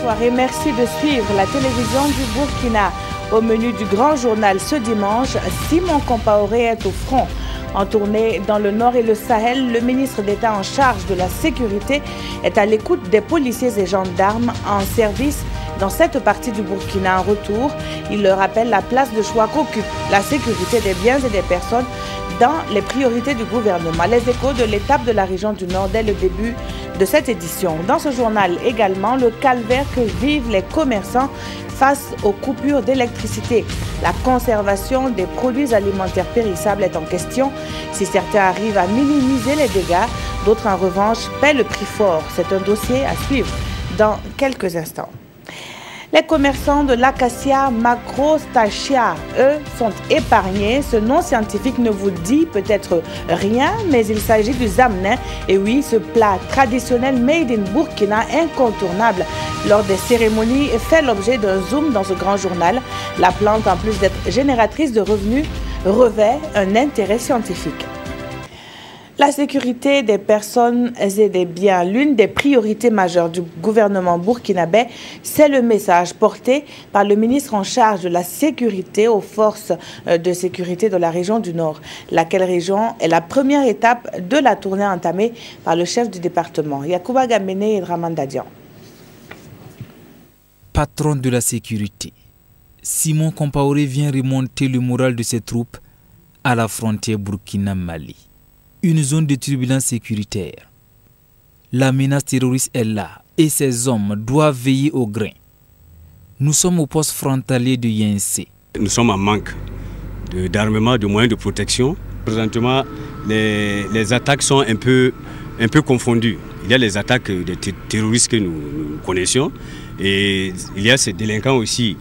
bonsoir et merci de suivre la télévision du Burkina. Au menu du grand journal ce dimanche, Simon Compaoré est au front. En tournée dans le Nord et le Sahel, le ministre d'État en charge de la sécurité est à l'écoute des policiers et gendarmes en service dans cette partie du Burkina. En retour, il leur rappelle la place de choix qu'occupe la sécurité des biens et des personnes dans les priorités du gouvernement. Les échos de l'étape de la région du Nord dès le début de cette édition. Dans ce journal également, le calvaire que vivent les commerçants face aux coupures d'électricité. La conservation des produits alimentaires périssables est en question. Si certains arrivent à minimiser les dégâts, d'autres en revanche paient le prix fort. C'est un dossier à suivre dans quelques instants. Les commerçants de l'acacia macrostachya, eux, sont épargnés. Ce nom scientifique ne vous dit peut-être rien, mais il s'agit du zamnin. Et oui, ce plat traditionnel made in Burkina, incontournable lors des cérémonies, fait l'objet d'un zoom dans ce grand journal. La plante, en plus d'être génératrice de revenus, revêt un intérêt scientifique. La sécurité des personnes et des biens, l'une des priorités majeures du gouvernement burkinabé, c'est le message porté par le ministre en charge de la sécurité aux forces de sécurité de la région du Nord. Laquelle région est la première étape de la tournée entamée par le chef du département, Yacouba Gamene et Draman Dadian. Patron de la sécurité, Simon Compaoré vient remonter le moral de ses troupes à la frontière Burkina-Mali. Une zone de turbulence sécuritaire. La menace terroriste est là et ces hommes doivent veiller au grain. Nous sommes au poste frontalier de Yensé. Nous sommes en manque d'armement, de moyens de protection. Présentement, les attaques sont un peu confondues. Il y a les attaques des terroristes que nous connaissions et il y a ces délinquants aussi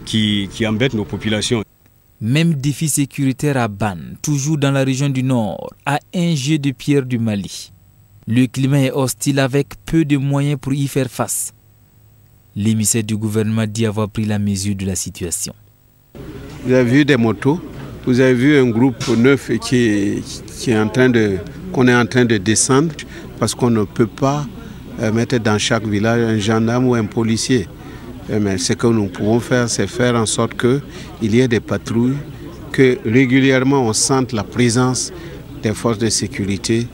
qui embêtent nos populations. Même défi sécuritaire à Ban, toujours dans la région du Nord, à un jet de pierre du Mali. Le climat est hostile avec peu de moyens pour y faire face. L'émissaire du gouvernement dit avoir pris la mesure de la situation. Vous avez vu des motos, vous avez vu un groupe neuf qu'on est en train de descendre parce qu'on ne peut pas mettre dans chaque village un gendarme ou un policier. Mais ce que nous pouvons faire, c'est faire en sorte qu'il y ait des patrouilles, que régulièrement on sente la présence des forces de sécurité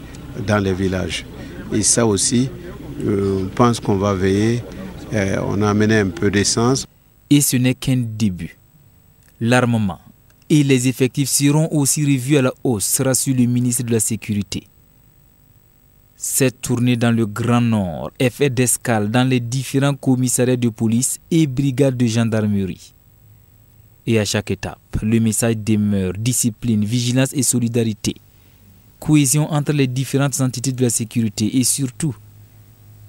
dans les villages. Et ça aussi, je pense qu'on va veiller. On a amené un peu d'essence. Et ce n'est qu'un début. L'armement et les effectifs seront aussi revus à la hausse, rassure le ministre de la Sécurité. Cette tournée dans le Grand Nord est faite d'escale dans les différents commissariats de police et brigades de gendarmerie. Et à chaque étape, le message demeure discipline, vigilance et solidarité. Cohésion entre les différentes entités de la sécurité et surtout,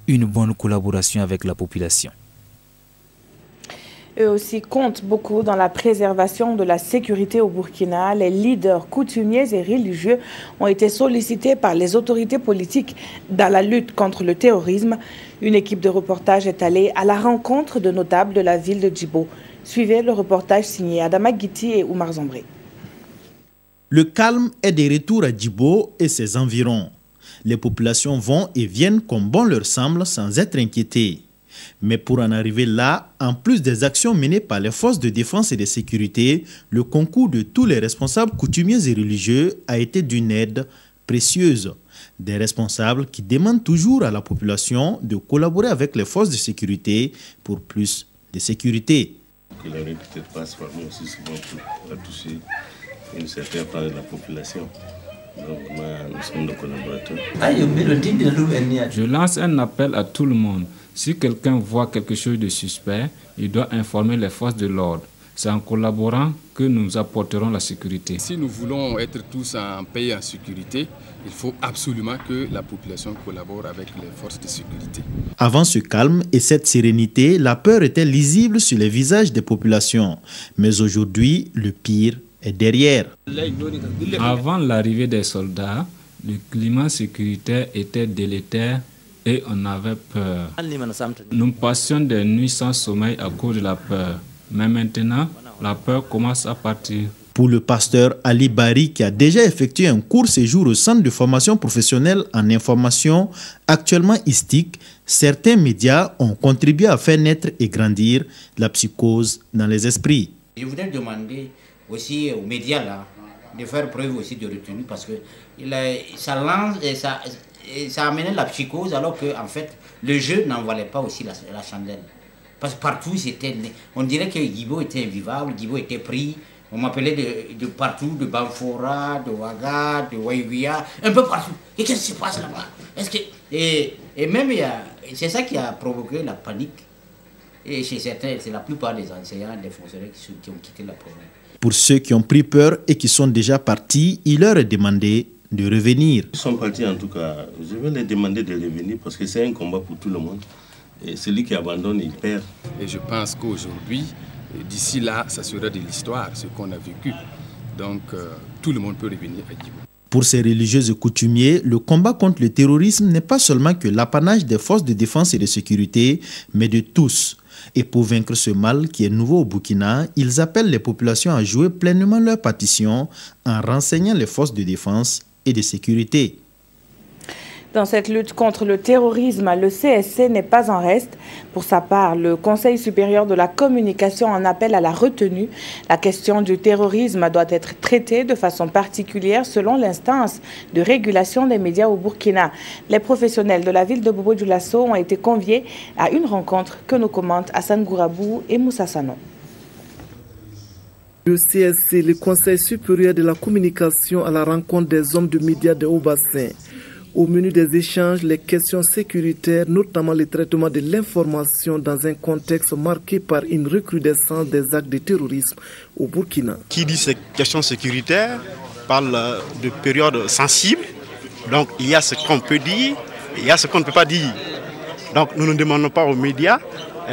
une bonne collaboration avec la population. Eux aussi comptent beaucoup dans la préservation de la sécurité au Burkina. Les leaders coutumiers et religieux ont été sollicités par les autorités politiques dans la lutte contre le terrorisme. Une équipe de reportage est allée à la rencontre de notables de la ville de Djibo. Suivez le reportage signé Adama Guiti et Oumar Zombré. Le calme est de retour à Djibo et ses environs. Les populations vont et viennent comme bon leur semble sans être inquiétées. Mais pour en arriver là, en plus des actions menées par les forces de défense et de sécurité, le concours de tous les responsables coutumiers et religieux a été d'une aide précieuse. Des responsables qui demandent toujours à la population de collaborer avec les forces de sécurité pour plus de sécurité. Que la rue peut-être pas se former aussi souvent pour toucher une certaine part de la population. Donc, nous sommes nos collaborateurs. Je lance un appel à tout le monde. Si quelqu'un voit quelque chose de suspect, il doit informer les forces de l'ordre. C'est en collaborant que nous apporterons la sécurité. Si nous voulons être tous en paix et en sécurité, il faut absolument que la population collabore avec les forces de sécurité. Avant ce calme et cette sérénité, la peur était lisible sur les visages des populations. Mais aujourd'hui, le pire est derrière. Avant l'arrivée des soldats, le climat sécuritaire était délétère et on avait peur. Nous passions des nuits sans sommeil à cause de la peur. Mais maintenant, la peur commence à partir. Pour le pasteur Ali Bari, qui a déjà effectué un court séjour au centre de formation professionnelle en information, actuellement ISTIC, certains médias ont contribué à faire naître et grandir la psychose dans les esprits. Je voudrais demander aussi aux médias là, de faire preuve aussi de retenue parce que ça lance et ça amenait la psychose alors que en fait le jeu n'en valait pas aussi la chandelle. Parce que partout on dirait que Guibo était invivable, Guibo était pris. On m'appelait de partout, de Banfora, de Ouaga, de Waïouia, un peu partout. Et qu'est-ce qui se passe là-bas? Et même, c'est ça qui a provoqué la panique. Et chez certains, c'est la plupart des enseignants, des fonctionnaires qui ont quitté la province. Pour ceux qui ont pris peur et qui sont déjà partis, il leur est demandé de revenir. Ils sont partis en tout cas. Je vais les demander de revenir parce que c'est un combat pour tout le monde. Et celui qui abandonne, il perd. Et je pense qu'aujourd'hui, d'ici là, ça sera de l'histoire, ce qu'on a vécu. Donc, tout le monde peut revenir à Guibo. Pour ces religieux et coutumiers, le combat contre le terrorisme n'est pas seulement que l'apanage des forces de défense et de sécurité, mais de tous. Et pour vaincre ce mal qui est nouveau au Burkina, ils appellent les populations à jouer pleinement leur partition en renseignant les forces de défense et de sécurité. Dans cette lutte contre le terrorisme, le CSC n'est pas en reste. Pour sa part, le Conseil supérieur de la communication en appelle à la retenue. La question du terrorisme doit être traitée de façon particulière selon l'instance de régulation des médias au Burkina. Les professionnels de la ville de Bobo-Dioulasso ont été conviés à une rencontre que nous commentent Hassan Gourabou et Moussa Sanon. Le CSC, le Conseil supérieur de la communication à la rencontre des hommes de médias de Haut-Bassin. Au menu des échanges, les questions sécuritaires, notamment le traitement de l'information dans un contexte marqué par une recrudescence des actes de terrorisme au Burkina. Qui dit ces questions sécuritaires parle de périodes sensibles. Donc il y a ce qu'on peut dire, il y a ce qu'on ne peut pas dire. Donc nous ne demandons pas aux médias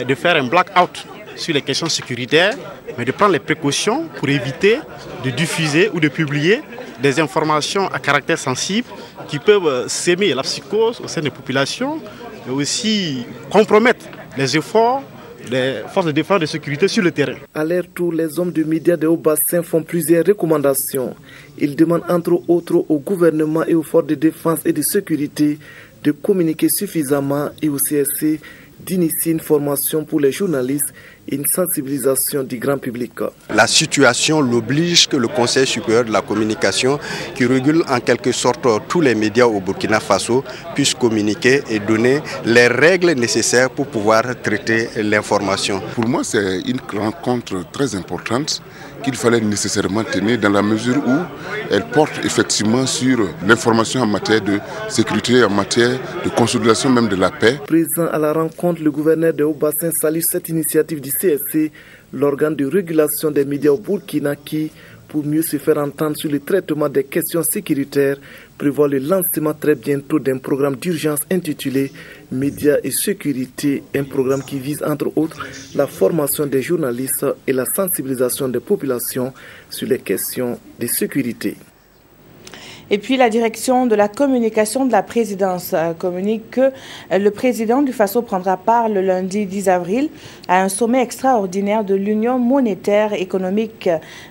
de faire un blackout sur les questions sécuritaires, mais de prendre les précautions pour éviter de diffuser ou de publier des informations à caractère sensible qui peuvent s'aimer la psychose au sein des populations, mais aussi compromettre les efforts des forces de défense et de sécurité sur le terrain. À leur tour, les hommes de médias de Haut-Bassin font plusieurs recommandations. Ils demandent entre autres au gouvernement et aux forces de défense et de sécurité de communiquer suffisamment et au CSC d'initier une formation pour les journalistes et une sensibilisation du grand public. La situation l'oblige que le Conseil supérieur de la communication, qui régule en quelque sorte tous les médias au Burkina Faso, puisse communiquer et donner les règles nécessaires pour pouvoir traiter l'information. Pour moi, c'est une rencontre très importante qu'il fallait nécessairement tenir dans la mesure où elle porte effectivement sur l'information en matière de sécurité, en matière de consolidation même de la paix. Présent à la rencontre, le gouverneur de Haut-Bassin salue cette initiative du CSC, l'organe de régulation des médias au Burkina qui, pour mieux se faire entendre sur le traitement des questions sécuritaires, prévoit le lancement très bientôt d'un programme d'urgence intitulé Médias et sécurité, un programme qui vise entre autres la formation des journalistes et la sensibilisation des populations sur les questions de sécurité. Et puis la direction de la communication de la présidence communique que le président du Faso prendra part le lundi 10 avril à un sommet extraordinaire de l'Union monétaire économique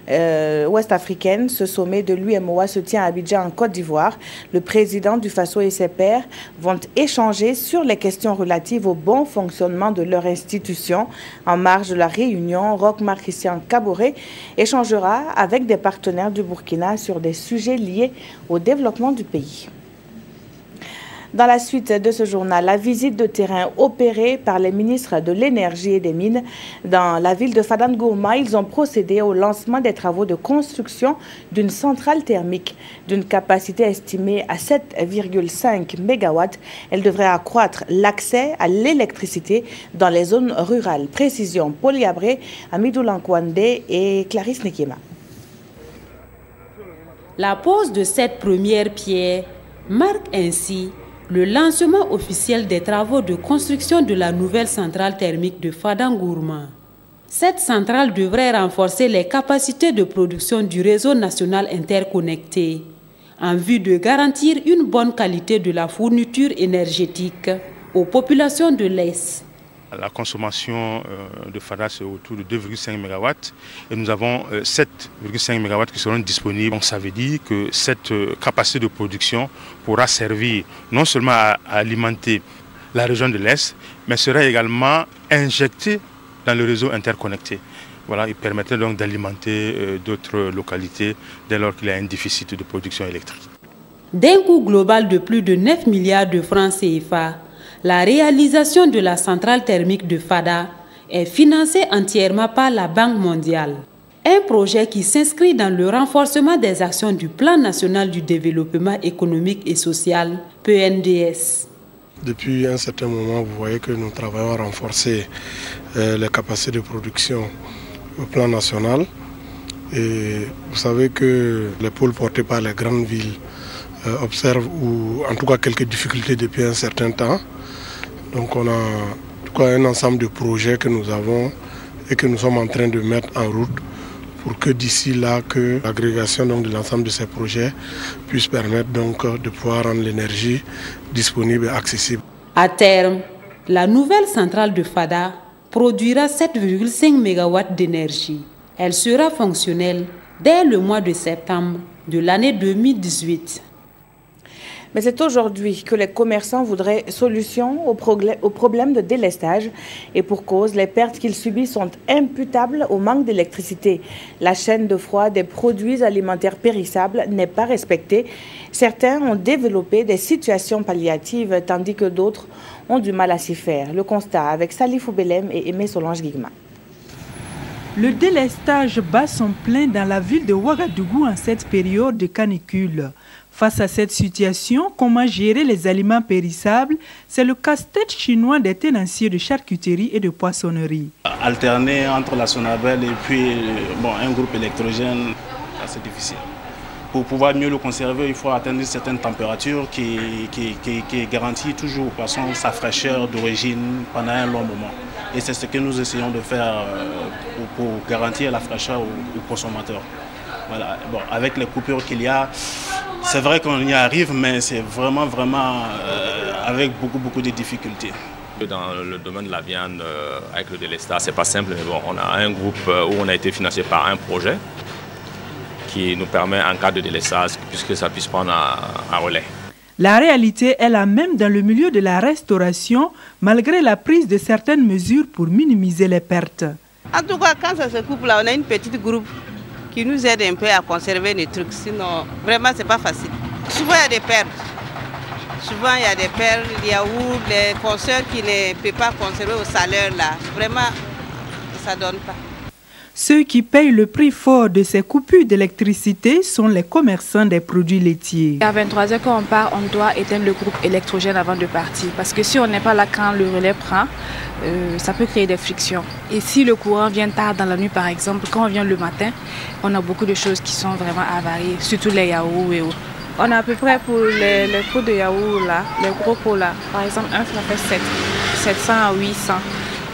ouest-africaine. Ce sommet de l'UMOA se tient à Abidjan en Côte d'Ivoire. Le président du Faso et ses pairs vont échanger sur les questions relatives au bon fonctionnement de leur institution. En marge de la réunion, Roch-Marc Christian Kaboré échangera avec des partenaires du Burkina sur des sujets liés au développement du pays. Dans la suite de ce journal, la visite de terrain opérée par les ministres de l'Énergie et des Mines dans la ville de Fadangourma, ils ont procédé au lancement des travaux de construction d'une centrale thermique d'une capacité estimée à 7,5 MW. Elle devrait accroître l'accès à l'électricité dans les zones rurales. Précision, Paul Yabré, Amidou Lankwande et Clarisse Nekema. La pose de cette première pierre marque ainsi le lancement officiel des travaux de construction de la nouvelle centrale thermique de Fadangourma. Cette centrale devrait renforcer les capacités de production du réseau national interconnecté en vue de garantir une bonne qualité de la fourniture énergétique aux populations de l'Est. La consommation de FADA, c'est autour de 2,5 MW et nous avons 7,5 MW qui seront disponibles. Donc ça veut dire que cette capacité de production pourra servir non seulement à alimenter la région de l'Est, mais sera également injectée dans le réseau interconnecté. Voilà, il permettrait donc d'alimenter d'autres localités dès lors qu'il y a un déficit de production électrique. D'un coût global de plus de 9 milliards de francs CFA, la réalisation de la centrale thermique de Fada est financée entièrement par la Banque mondiale. Un projet qui s'inscrit dans le renforcement des actions du Plan national du développement économique et social, PNDS. Depuis un certain moment, vous voyez que nous travaillons à renforcer les capacités de production au plan national. Et vous savez que les pôles portés par les grandes villes observent, ou en tout cas quelques difficultés depuis un certain temps. Donc on a un ensemble de projets que nous avons et que nous sommes en train de mettre en route pour que d'ici là, que l'agrégation de l'ensemble de ces projets puisse permettre donc de pouvoir rendre l'énergie disponible et accessible. À terme, la nouvelle centrale de Fada produira 7,5 MW d'énergie. Elle sera fonctionnelle dès le mois de septembre de l'année 2018. Mais c'est aujourd'hui que les commerçants voudraient solution au problème de délestage. Et pour cause, les pertes qu'ils subissent sont imputables au manque d'électricité. La chaîne de froid des produits alimentaires périssables n'est pas respectée. Certains ont développé des situations palliatives, tandis que d'autres ont du mal à s'y faire. Le constat avec Salifou Belem et Aimé Solange Guigma. Le délestage bat son plein dans la ville de Ouagadougou en cette période de canicule. Face à cette situation, comment gérer les aliments périssables? C'est le casse-tête chinois des tenanciers de charcuterie et de poissonnerie. Alterner entre la Sonabel et puis un groupe électrogène, c'est difficile. Pour pouvoir mieux le conserver, il faut atteindre une certaine température qui garantit toujours au poisson sa fraîcheur d'origine pendant un long moment. Et c'est ce que nous essayons de faire pour garantir la fraîcheur aux consommateurs. Voilà. Bon, avec les coupures qu'il y a, c'est vrai qu'on y arrive, mais c'est vraiment avec beaucoup de difficultés. Dans le domaine de la viande, avec le délestage, c'est pas simple, mais bon, on a un groupe où on a été financé par un projet qui nous permet, en cas de délestage, puisque ça puisse prendre un relais. La réalité est la même dans le milieu de la restauration, malgré la prise de certaines mesures pour minimiser les pertes. En tout cas, quand ça se coupe là, on a une petite groupe qui nous aide un peu à conserver les trucs. Sinon, vraiment, c'est pas facile. Souvent, il y a des pertes. Souvent, il y a des pertes, il y a où les consoeurs qui ne peuvent pas conserver au salaire là. Vraiment, ça ne donne pas. Ceux qui payent le prix fort de ces coupures d'électricité sont les commerçants des produits laitiers. À 23h quand on part, on doit éteindre le groupe électrogène avant de partir. Parce que si on n'est pas là quand le relais prend, ça peut créer des frictions. Et si le courant vient tard dans la nuit par exemple, quand on vient le matin, on a beaucoup de choses qui sont vraiment avariées, surtout les yaourts et autres. On a à peu près pour les pots de yaourt là, les gros pots là, par exemple un ça fait 700 à 800.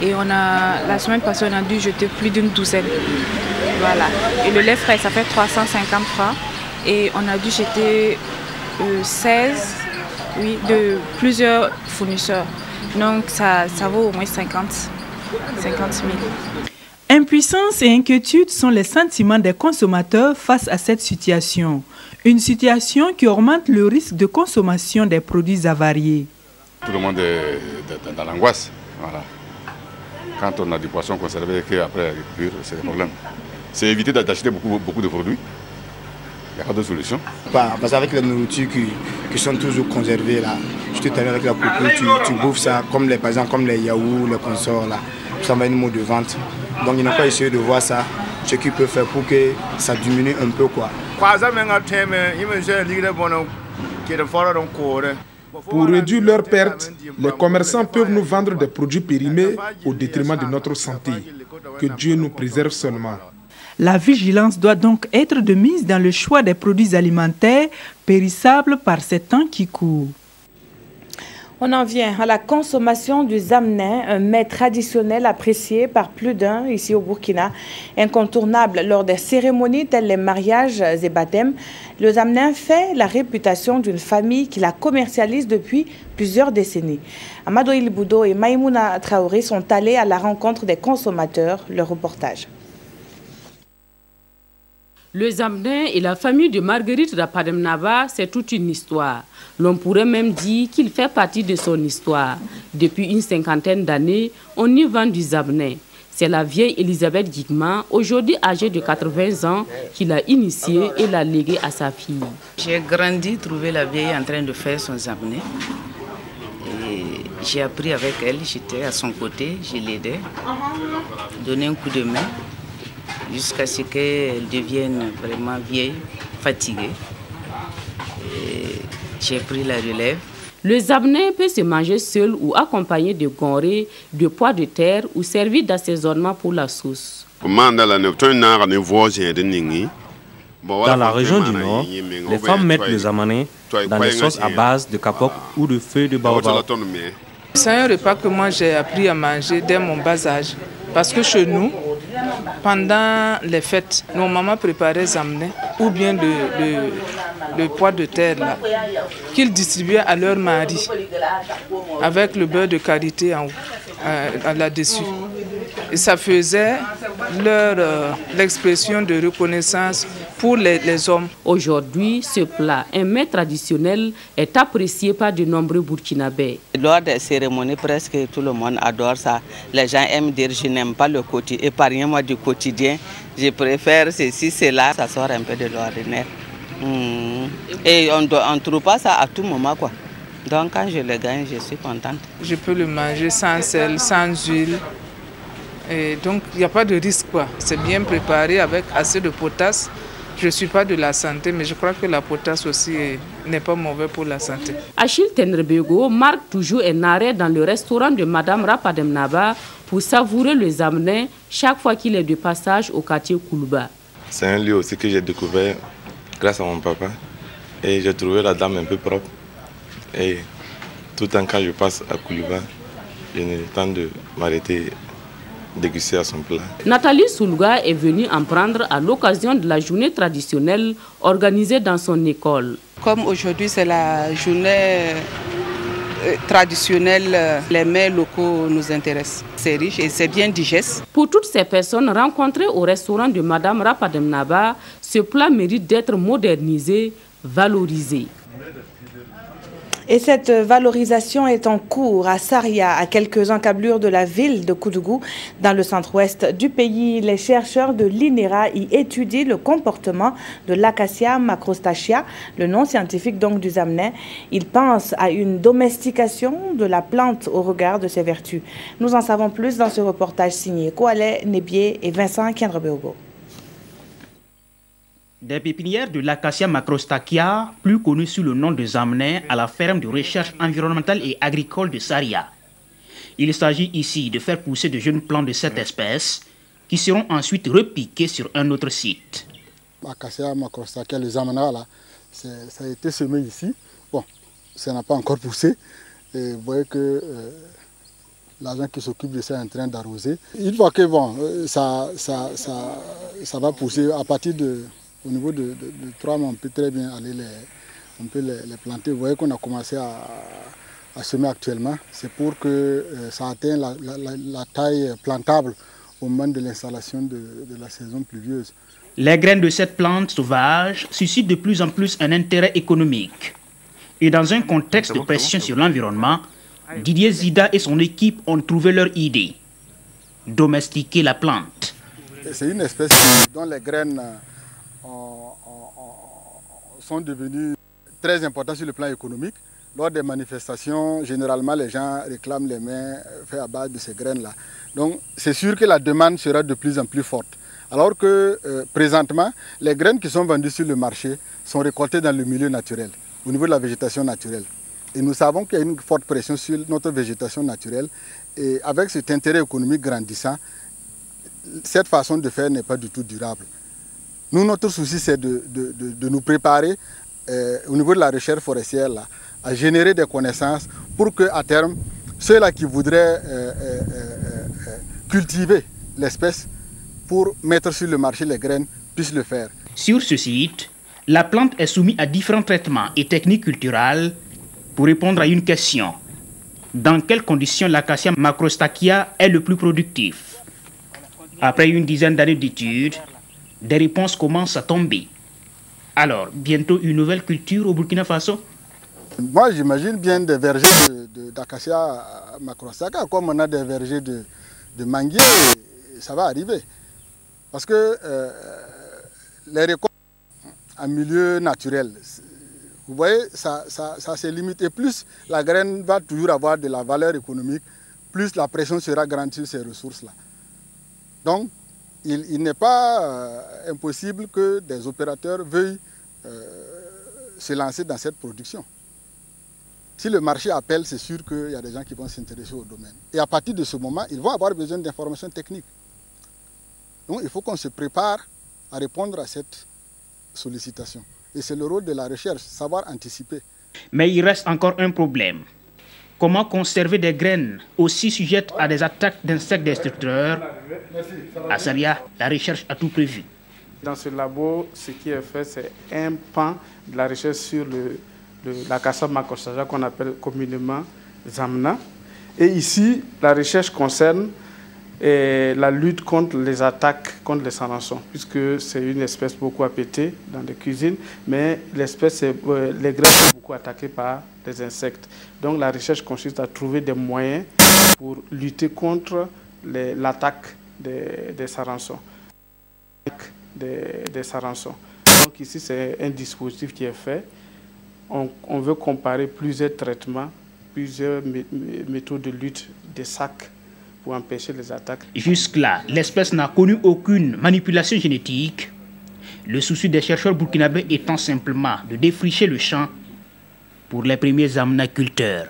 Et la semaine passée, on a dû jeter plus d'une douzaine. Voilà. Et le lait frais, ça fait 350 francs. Et on a dû jeter 16, de plusieurs fournisseurs. Donc ça vaut au moins 50 000. Impuissance et inquiétude sont les sentiments des consommateurs face à cette situation. Une situation qui augmente le risque de consommation des produits avariés. Tout le monde est dans l'angoisse. Voilà. Quand on a du poisson conservé et qu'après il c'est un problème. C'est éviter d'acheter beaucoup de produits. Il n'y a pas de solution. Parce qu'avec les nourritures qui sont toujours conservées, là, je te t'amène avec la coupure, tu bouffes ça, par exemple comme les yaourts, les consorts, là, ça va être une mode de vente. Donc il n'a pas essayé de voir ça, ce qu'il peut faire pour que ça diminue un peu. Quoi. Pour réduire leurs pertes, les commerçants peuvent nous vendre des produits périmés au détriment de notre santé. Que Dieu nous préserve seulement. La vigilance doit donc être de mise dans le choix des produits alimentaires périssables par ces temps qui courent. On en vient à la consommation du zamné, un mets traditionnel apprécié par plus d'un ici au Burkina, incontournable lors des cérémonies telles les mariages et baptêmes. Le zamné fait la réputation d'une famille qui la commercialise depuis plusieurs décennies. Amadou Ilboudo et Maïmouna Traoré sont allés à la rencontre des consommateurs. Le reportage. Le zamné et la famille de Marguerite Rapademnaba, c'est toute une histoire. L'on pourrait même dire qu'il fait partie de son histoire. Depuis une cinquantaine d'années, on y vend du zamné. C'est la vieille Elisabeth Guigman, aujourd'hui âgée de 80 ans, qui l'a initié et l'a légué à sa fille. J'ai grandi, trouvé la vieille en train de faire son zamné. J'ai appris avec elle, j'étais à son côté, je l'aidais, donné un coup de main, jusqu'à ce qu'elle devienne vraiment vieille, fatiguée. J'ai pris la relève. Le zamné peut se manger seul ou accompagné de gonré, de pois de terre ou servi d'assaisonnement pour la sauce. Dans la région du Nord, les femmes mettent le zamané dans les sauces à base de kapok ou de feuilles de baobab. C'est un repas que moi j'ai appris à manger dès mon bas âge. Parce que chez nous, pendant les fêtes, nos mamans préparaient zamné ou bien le pois de terre qu'ils distribuaient à leur mari avec le beurre de karité là-dessus. Et ça faisait l'expression de reconnaissance pour les hommes. Aujourd'hui, ce plat, un mets traditionnel, est apprécié par de nombreux Burkinabés. Lors des cérémonies, presque tout le monde adore ça. Les gens aiment dire je n'aime pas le quotidien, épargnez-moi du quotidien. Je préfère ceci, cela, ça sort un peu de l'ordinaire. Et on ne trouve pas ça à tout moment, quoi. Donc quand je le gagne, je suis contente. Je peux le manger sans sel, sans huile. Et donc il n'y a pas de risque, quoi. C'est bien préparé avec assez de potasse. Je ne suis pas de la santé, mais je crois que la potasse aussi n'est pas mauvaise pour la santé. Achille Tenrebego marque toujours un arrêt dans le restaurant de Madame Rapademnaba pour savourer le zamné chaque fois qu'il est de passage au quartier Koulouba. C'est un lieu aussi que j'ai découvert grâce à mon papa. Et j'ai trouvé la dame un peu propre. Et tout le temps quand je passe à Koulouba, je n'ai le temps de m'arrêter déguster à son plat. Nathalie Soulga est venue en prendre à l'occasion de la journée traditionnelle organisée dans son école. Comme aujourd'hui c'est la journée traditionnelle, les mets locaux nous intéressent. C'est riche et c'est bien digeste. Pour toutes ces personnes rencontrées au restaurant de Madame Rapademnaba, ce plat mérite d'être modernisé, valorisé. Et cette valorisation est en cours à Saria, à quelques encablures de la ville de Koudougou, dans le centre-ouest du pays. Les chercheurs de l'INERA y étudient le comportement de l'Acacia macrostachia, le nom scientifique donc du zamné. Ils pensent à une domestication de la plante au regard de ses vertus. Nous en savons plus dans ce reportage signé Kouale Nebié et Vincent Kiandrebeogo. Des pépinières de l'Acacia macrostachia, plus connue sous le nom de zamné, à la ferme de recherche environnementale et agricole de Saria. Il s'agit ici de faire pousser de jeunes plants de cette espèce qui seront ensuite repiqués sur un autre site. L'Acacia macrostachia, le zamné, là, ça a été semé ici. Bon, ça n'a pas encore poussé. Et vous voyez que l'agent qui s'occupe de ça est en train d'arroser. Une fois que bon, ça va pousser à partir de... Au niveau de 3 mois, on peut très bien aller les planter. Vous voyez qu'on a commencé à semer actuellement. C'est pour que ça atteigne la taille plantable au moment de l'installation de la saison pluvieuse. Les graines de cette plante sauvage suscitent de plus en plus un intérêt économique. Et dans un contexte de pression sur l'environnement, Didier Zida et son équipe ont trouvé leur idée. Domestiquer la plante. C'est une espèce dont les graines sont devenus très importants sur le plan économique. Lors des manifestations, généralement, les gens réclament les mains faits à base de ces graines-là. Donc, c'est sûr que la demande sera de plus en plus forte. Alors que, présentement, les graines qui sont vendues sur le marché sont récoltées dans le milieu naturel, au niveau de la végétation naturelle. Et nous savons qu'il y a une forte pression sur notre végétation naturelle. Et avec cet intérêt économique grandissant, cette façon de faire n'est pas du tout durable. Nous, notre souci, c'est de nous préparer au niveau de la recherche forestière là, à générer des connaissances pour qu'à terme, ceux-là qui voudraient cultiver l'espèce pour mettre sur le marché les graines puissent le faire. Sur ce site, la plante est soumise à différents traitements et techniques culturales pour répondre à une question. Dans quelles conditions l'acacia macrostachya est le plus productif? Après une dizaine d'années d'études, des réponses commencent à tomber. Alors, bientôt une nouvelle culture au Burkina Faso? Moi, j'imagine bien des vergers d'acacia macrostachya, comme on a des vergers de manguier, ça va arriver. Parce que les récoltes en milieu naturel, vous voyez, ça se limite. Et plus la graine va toujours avoir de la valeur économique, plus la pression sera grande sur ces ressources-là. Donc, il n'est pas impossible que des opérateurs veuillent se lancer dans cette production. Si le marché appelle, c'est sûr qu'il y a des gens qui vont s'intéresser au domaine. Et à partir de ce moment, ils vont avoir besoin d'informations techniques. Donc, il faut qu'on se prépare à répondre à cette sollicitation. Et c'est le rôle de la recherche, savoir anticiper. Mais il reste encore un problème. Comment conserver des graines aussi sujettes à des attaques d'insectes destructeurs? À Saria, la recherche a tout prévu. Dans ce labo, ce qui est fait, c'est un pan de la recherche sur l'acacia macrostachya qu'on appelle communément Zamna. Et ici, la recherche concerne la lutte contre les attaques contre les sarransons, puisque c'est une espèce beaucoup appétée dans les cuisines, mais l'espèce, les graines sont beaucoup attaquées par les insectes. Donc la recherche consiste à trouver des moyens pour lutter contre l'attaque des sarransons. Donc ici, c'est un dispositif qui est fait. On veut comparer plusieurs traitements, plusieurs méthodes de lutte des sacs pour empêcher les attaques. Jusque-là, l'espèce n'a connu aucune manipulation génétique. Le souci des chercheurs burkinabés étant simplement de défricher le champ pour les premiers amnaculteurs.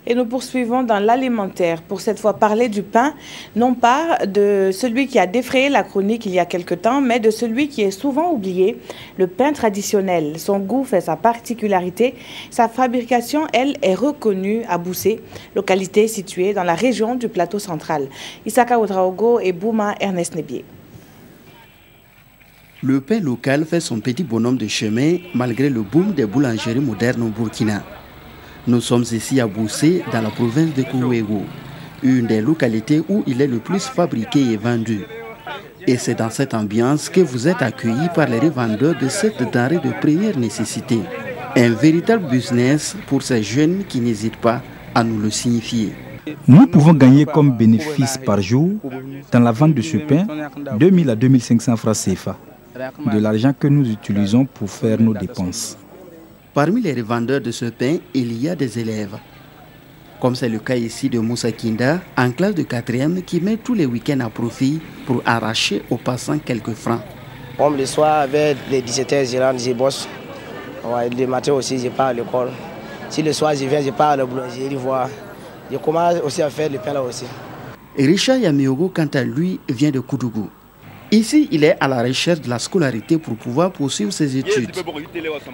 Et nous poursuivons dans l'alimentaire, pour cette fois parler du pain, non pas de celui qui a défrayé la chronique il y a quelque temps, mais de celui qui est souvent oublié, le pain traditionnel. Son goût fait sa particularité. Sa fabrication, elle, est reconnue à Boussé, localité située dans la région du plateau central. Isaka Outraogo et Bouma Ernest Nebier. Le pain local fait son petit bonhomme de chemin malgré le boom des boulangeries modernes au Burkina. Nous sommes ici à Boussé, dans la province de Kouégo, une des localités où il est le plus fabriqué et vendu. Et c'est dans cette ambiance que vous êtes accueillis par les revendeurs de cette denrée de première nécessité. Un véritable business pour ces jeunes qui n'hésitent pas à nous le signifier. Nous pouvons gagner comme bénéfice par jour, dans la vente de ce pain, 2000 à 2500 francs CFA, de l'argent que nous utilisons pour faire nos dépenses. Parmi les revendeurs de ce pain, il y a des élèves. Comme c'est le cas ici de Moussa Kinda, en classe de 4e, qui met tous les week-ends à profit pour arracher aux passants quelques francs. Comme le soir, vers les 17h, je rentre, je bosse. Ouais, le matin aussi, je pars à l'école. Si le soir, je viens, je pars à la boulangerie voir. Je commence aussi à faire le pain là aussi. Richard Yamiogo, quant à lui, vient de Koudougou. Ici, il est à la recherche de la scolarité pour pouvoir poursuivre ses études.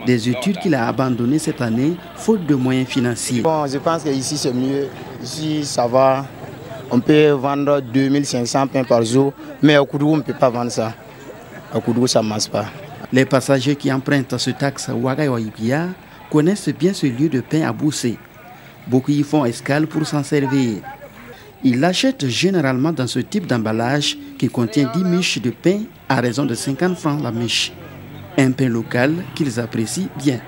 Des études qu'il a abandonnées cette année, faute de moyens financiers. Bon, je pense qu'ici c'est mieux. Ici, ça va. On peut vendre 2500 pains par jour, mais au Koudougou, on ne peut pas vendre ça. Au Koudougou, ça ne marche pas. Les passagers qui empruntent ce taxe Ouagaïouaïbia connaissent bien ce lieu de pain à Boussé. Beaucoup y font escale pour s'en servir. Ils l'achètent généralement dans ce type d'emballage qui contient 10 miches de pain à raison de 50 francs la miche. Un pain local qu'ils apprécient bien.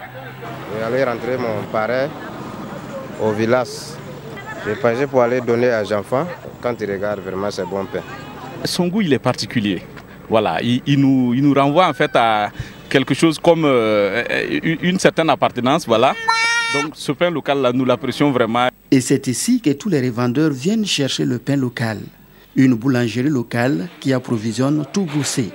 Je vais aller rentrer mon parrain au village. Je pensais pour aller donner à Jean-Fan. Quand il regarde, vraiment c'est bon pain. Son goût il est particulier. Voilà, il nous renvoie en fait à quelque chose comme une certaine appartenance. Voilà. Donc ce pain local là, nous l'apprécions vraiment. Et c'est ici que tous les revendeurs viennent chercher le pain local. Une boulangerie locale qui approvisionne tout Boussé.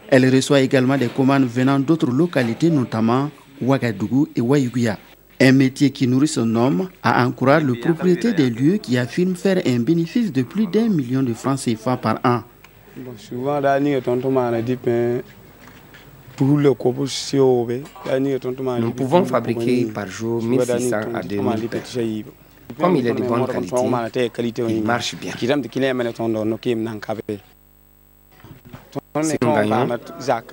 Elle reçoit également des commandes venant d'autres localités, notamment Ouagadougou et Ouaïguia. Un métier qui nourrit son homme à encourager le propriétaire des lieux qui affirme faire un bénéfice de plus d'1 million de francs CFA par an. Bon, souvent, on a dit pain. Nous pouvons fabriquer par jour 1600 à 2000 pains. Comme il est de bonne qualité, il marche bien. Si nous gagnons,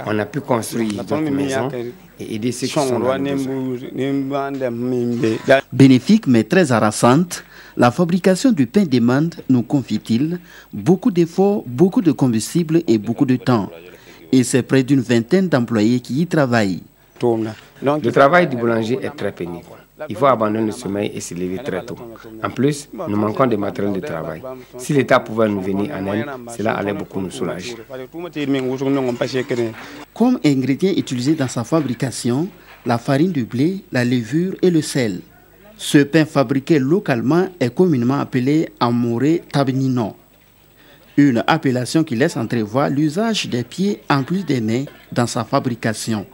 on a pu construire d'autres maisons et aider ceux qui sont dans le besoin. Bénéfique mais très harassante, la fabrication du pain demande, nous confie-t-il, beaucoup d'efforts, beaucoup de combustible et beaucoup de temps. Et c'est près d'une vingtaine d'employés qui y travaillent. Le travail du boulanger est très pénible. Il faut abandonner le sommeil et se lever très tôt. En plus, nous manquons de matériel de travail. Si l'État pouvait nous venir en aide, cela allait beaucoup nous soulager. Comme ingrédients utilisés dans sa fabrication, la farine de blé, la levure et le sel. Ce pain fabriqué localement est communément appelé amoré tabnino. Une appellation qui laisse entrevoir l'usage des pieds en plus des mains dans sa fabrication.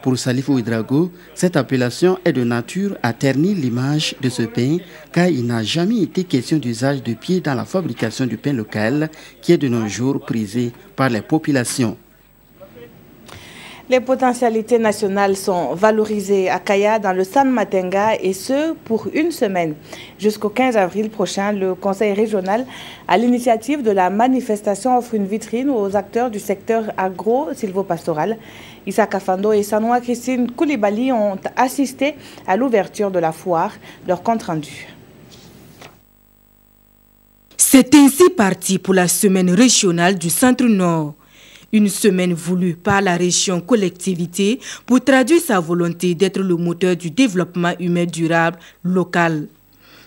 Pour Salif Ouedraogo, cette appellation est de nature à ternir l'image de ce pain car il n'a jamais été question d'usage de pieds dans la fabrication du pain local qui est de nos jours prisé par les populations. Les potentialités nationales sont valorisées à Kaya dans le San Matenga et ce pour une semaine. Jusqu'au 15 avril prochain, le Conseil régional, à l'initiative de la manifestation, offre une vitrine aux acteurs du secteur agro-silvopastoral. Issa Kafando et Sanoa Christine Koulibaly ont assisté à l'ouverture de la foire. Leur compte rendu. C'est ainsi parti pour la semaine régionale du Centre-Nord. Une semaine voulue par la région collectivité pour traduire sa volonté d'être le moteur du développement humain durable local.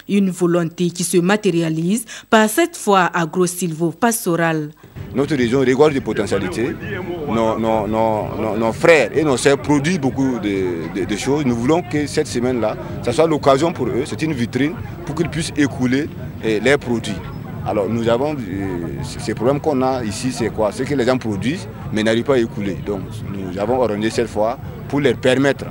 Une volonté qui se matérialise par cette foire agro-silvo-pastorale. Notre région regorge de potentialités. Nos frères et nos sœurs produisent beaucoup de choses. Nous voulons que cette semaine-là, ça soit l'occasion pour eux, c'est une vitrine pour qu'ils puissent écouler leurs produits. Alors nous avons ces problèmes qu'on a ici, c'est quoi? C'est que les gens produisent mais n'arrivent pas à écouler. Donc nous avons organisé cette fois pour leur permettre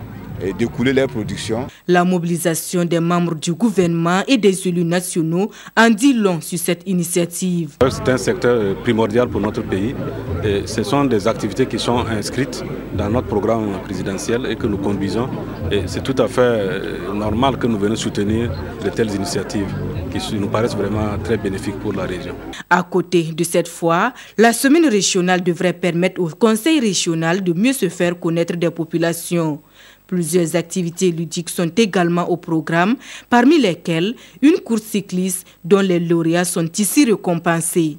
d'écouler leur production. La mobilisation des membres du gouvernement et des élus nationaux en dit long sur cette initiative. C'est un secteur primordial pour notre pays. Et ce sont des activités qui sont inscrites dans notre programme présidentiel et que nous conduisons. Et c'est tout à fait normal que nous venions soutenir de telles initiatives qui nous paraissent vraiment très bénéfiques pour la région. À côté de cette foire, la semaine régionale devrait permettre au Conseil régional de mieux se faire connaître des populations. Plusieurs activités ludiques sont également au programme, parmi lesquelles une course cycliste dont les lauréats sont ici récompensés.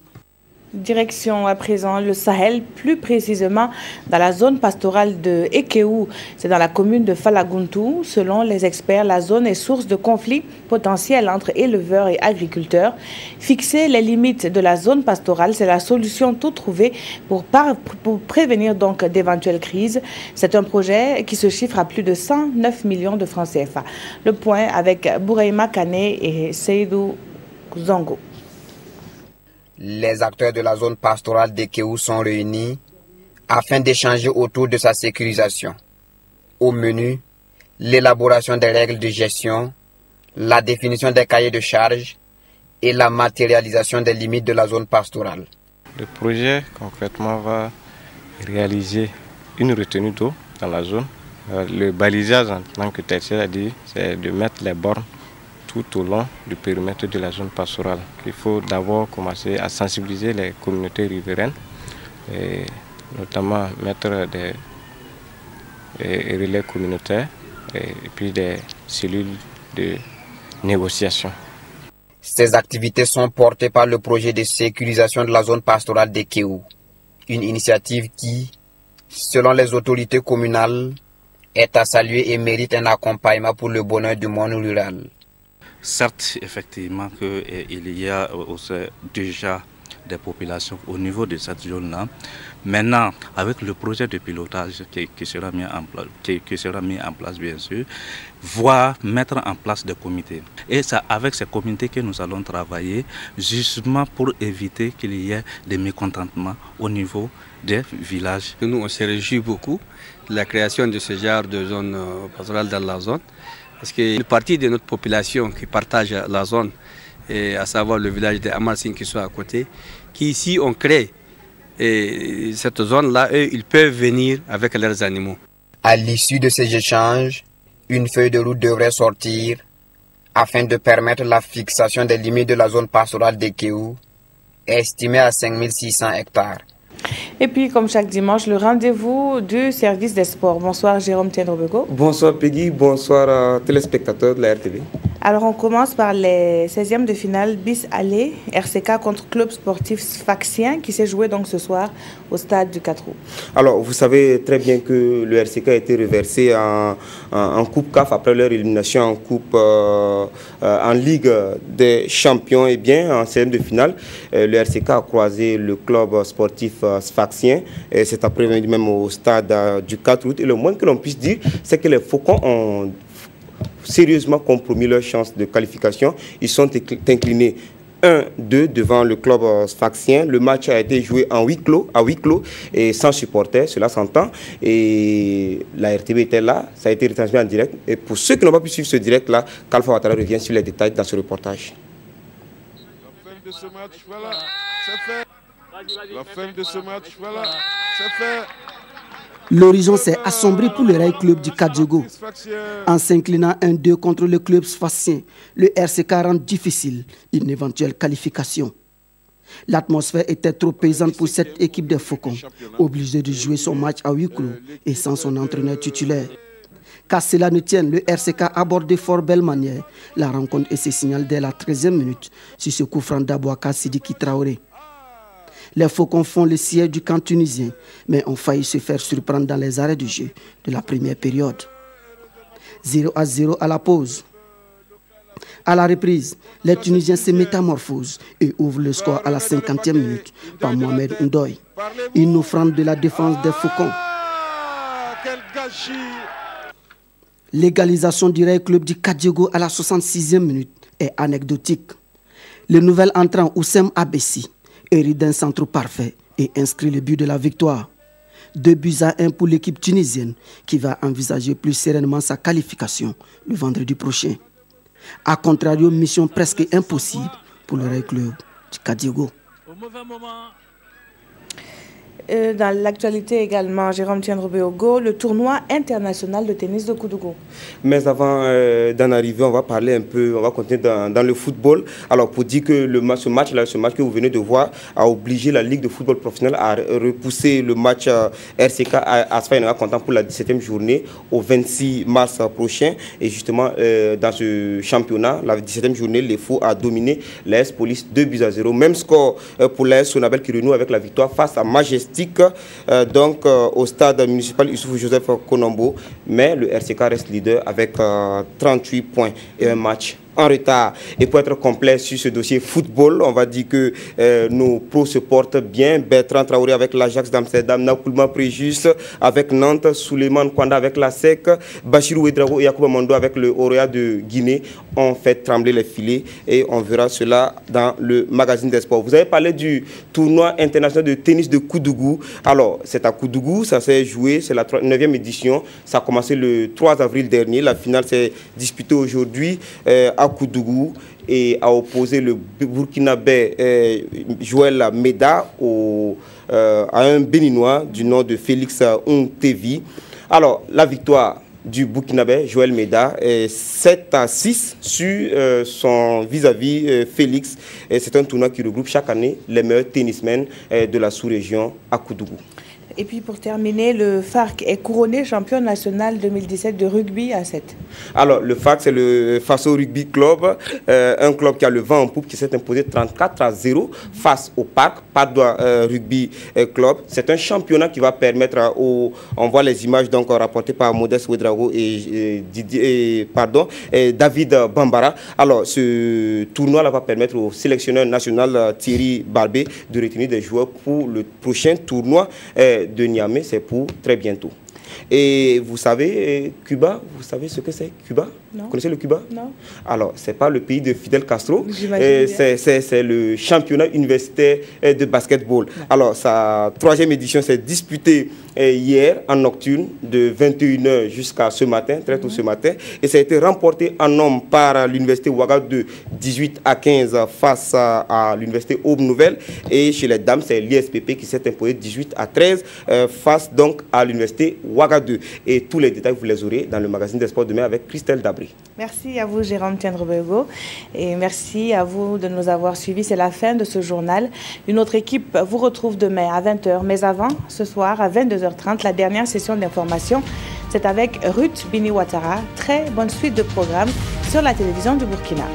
Direction à présent le Sahel, plus précisément dans la zone pastorale de Ekeou. C'est dans la commune de Falaguntou. Selon les experts, la zone est source de conflits potentiels entre éleveurs et agriculteurs. Fixer les limites de la zone pastorale, c'est la solution toute trouvée pour prévenir donc d'éventuelles crises. C'est un projet qui se chiffre à plus de 109 millions de francs CFA. Le point avec Bouraïma Kane et Seydou Zongo. Les acteurs de la zone pastorale d'Ekeou sont réunis afin d'échanger autour de sa sécurisation. Au menu, l'élaboration des règles de gestion, la définition des cahiers de charges et la matérialisation des limites de la zone pastorale. Le projet concrètement va réaliser une retenue d'eau dans la zone. Le balisage en tant que tel, c'est-à-dire c'est de mettre les bornes tout au long du périmètre de la zone pastorale. Il faut d'abord commencer à sensibiliser les communautés riveraines, et notamment mettre des relais communautaires et puis des cellules de négociation. Ces activités sont portées par le projet de sécurisation de la zone pastorale d'Ekeou, une initiative qui, selon les autorités communales, est à saluer et mérite un accompagnement pour le bonheur du monde rural. Certes, effectivement, qu'il y a déjà des populations au niveau de cette zone-là. Maintenant, avec le projet de pilotage qui sera mis en place, bien sûr, voire mettre en place des comités. Et c'est avec ces comités que nous allons travailler justement pour éviter qu'il y ait des mécontentements au niveau des villages. Nous, on se réjouit beaucoup de la création de ce genre de zone pastorale dans la zone. Parce qu'une partie de notre population qui partage la zone, et à savoir le village de Amarsing qui soit à côté, qui ici on crée Et cette zone-là, eux, ils peuvent venir avec leurs animaux. À l'issue de ces échanges, une feuille de route devrait sortir afin de permettre la fixation des limites de la zone pastorale des Kéou, estimée à 5600 hectares. Et puis, comme chaque dimanche, le rendez-vous du service des sports. Bonsoir, Jérôme Tiendrobego. Bonsoir, Peggy. Bonsoir, téléspectateurs de la RTV. Alors, on commence par les 16e de finale bis aller RCK contre Club Sportif Sfaxien qui s'est joué donc ce soir au stade du 4 août. Alors, vous savez très bien que le RCK a été reversé en Coupe CAF après leur élimination en Coupe en Ligue des Champions. Et bien, en 16e de finale, le RCK a croisé le Club Sportif Sfaxien cet après-midi même au stade du 4 août. Et le moins que l'on puisse dire, c'est que les Faucons ont sérieusement compromis leur chance de qualification. Ils sont inclinés 1-2 devant le club sfaxien. Le match a été joué à huis clos et sans supporters, cela s'entend. Et la RTV était là, ça a été retransmis en direct. Et pour ceux qui n'ont pas pu suivre ce direct-là, Kalfa Ouattara revient sur les détails dans ce reportage. La fin de ce match, voilà, c'est fait. La fin de ce match, voilà, c'est fait. L'horizon s'est assombri pour le Rail Club du Kadiogo. En s'inclinant 1-2 contre le club sfaxien, le RCK rend difficile une éventuelle qualification. L'atmosphère était trop pesante pour cette équipe des Faucons, obligée de jouer son match à huis clos et sans son entraîneur titulaire. Qu'à cela ne tienne, le RCK aborde de fort belle manière la rencontre et se signale dès la 13e minute sur ce coup franc d'Abouaka Sidiki Traoré. Les Faucons font le siège du camp tunisien, mais ont failli se faire surprendre dans les arrêts de jeu de la première période. 0-0 à la pause. À la reprise, les Tunisiens se métamorphosent et ouvrent le score à la 50e minute par Mohamed Ndoye. Une offrande de la défense des Faucons. L'égalisation du Rail Club du Kadiogo à la 66e minute est anecdotique. Le nouvel entrant Oussem Abessi hérite d'un centre parfait et inscrit le but de la victoire. 2-1 pour l'équipe tunisienne qui va envisager plus sereinement sa qualification le vendredi prochain. A contrario, mission presque impossible pour le Rail Club du Kadiogo. Dans l'actualité également, Jérôme Tiendrobego, le tournoi international de tennis de Koudougou. Mais avant d'en arriver, on va parler un peu, on va continuer dans le football. Alors pour dire que ce match que vous venez de voir a obligé la Ligue de football professionnel à repousser le match RCK à Sfaïnaga Content pour la 17e journée au 26 mars prochain. Et justement, dans ce championnat, la 17e journée, les Faux a dominé l'AS Police 2-0. Même score pour l'AS Sonabel qui renoue avec la victoire face à Majesté. Donc au stade municipal Youssouf Joseph Konombo, mais le RCK reste leader avec 38 points et un match en retard. Et pour être complet sur ce dossier football, on va dire que nos pros se portent bien. Bertrand Traoré avec l'Ajax d'Amsterdam, Nakoulma Préjus avec Nantes, Souleymane Kwanda avec la SEC, Bachirou Ouedraogo et Yacouba Mondo avec le Orea de Guinée ont fait trembler les filets et on verra cela dans le magazine des sports. Vous avez parlé du tournoi international de tennis de Koudougou. Alors, c'est à Koudougou, ça s'est joué, c'est la 9e édition. Ça a commencé le 3 avril dernier. La finale s'est disputée aujourd'hui à Koudougou et a opposé le Burkinabé Joël Meda à un Béninois du nom de Félix Ontevi. Alors, la victoire du Burkinabé Joël Meda est 7-6 sur son vis-à-vis Félix. C'est un tournoi qui regroupe chaque année les meilleurs tennismen de la sous-région à Koudougou. Et puis pour terminer, le FARC est couronné champion national 2017 de rugby à 7. Alors le FARC, c'est le Faso Rugby Club, un club qui a le vent en poupe qui s'est imposé 34-0 face au Parc Padoua Rugby Club. C'est un championnat qui va permettre on voit les images donc rapportées par Modeste Ouedraogo et David Bambara. Alors ce tournoi-là va permettre au sélectionneur national Thierry Barbé de retenir des joueurs pour le prochain tournoi de Niamey, c'est pour très bientôt. Et vous savez, Cuba, vous savez ce que c'est Cuba? Vous connaissez le Cuba? Non. Alors, ce n'est pas le pays de Fidel Castro. C'est le championnat universitaire de basketball. Non. Alors, sa 3e édition s'est disputée hier en nocturne de 21h jusqu'à ce matin, très tôt ce matin. Et ça a été remporté en hommes par l'université Ouagadougou de 18 à 15 face à l'université Aube-Nouvelle. Et chez les dames, c'est l'ISPP qui s'est imposé 18 à 13 face donc à l'université Ouagadougou. Et tous les détails, vous les aurez dans le magazine des sports demain avec Christelle Dabri. Merci à vous, Jérôme Tiendrebego. Et merci à vous de nous avoir suivis. C'est la fin de ce journal. Une autre équipe vous retrouve demain à 20h. Mais avant, ce soir, à 22h30, la dernière session d'information, c'est avec Ruth Bini Ouattara. Très bonne suite de programmes sur la télévision du Burkina.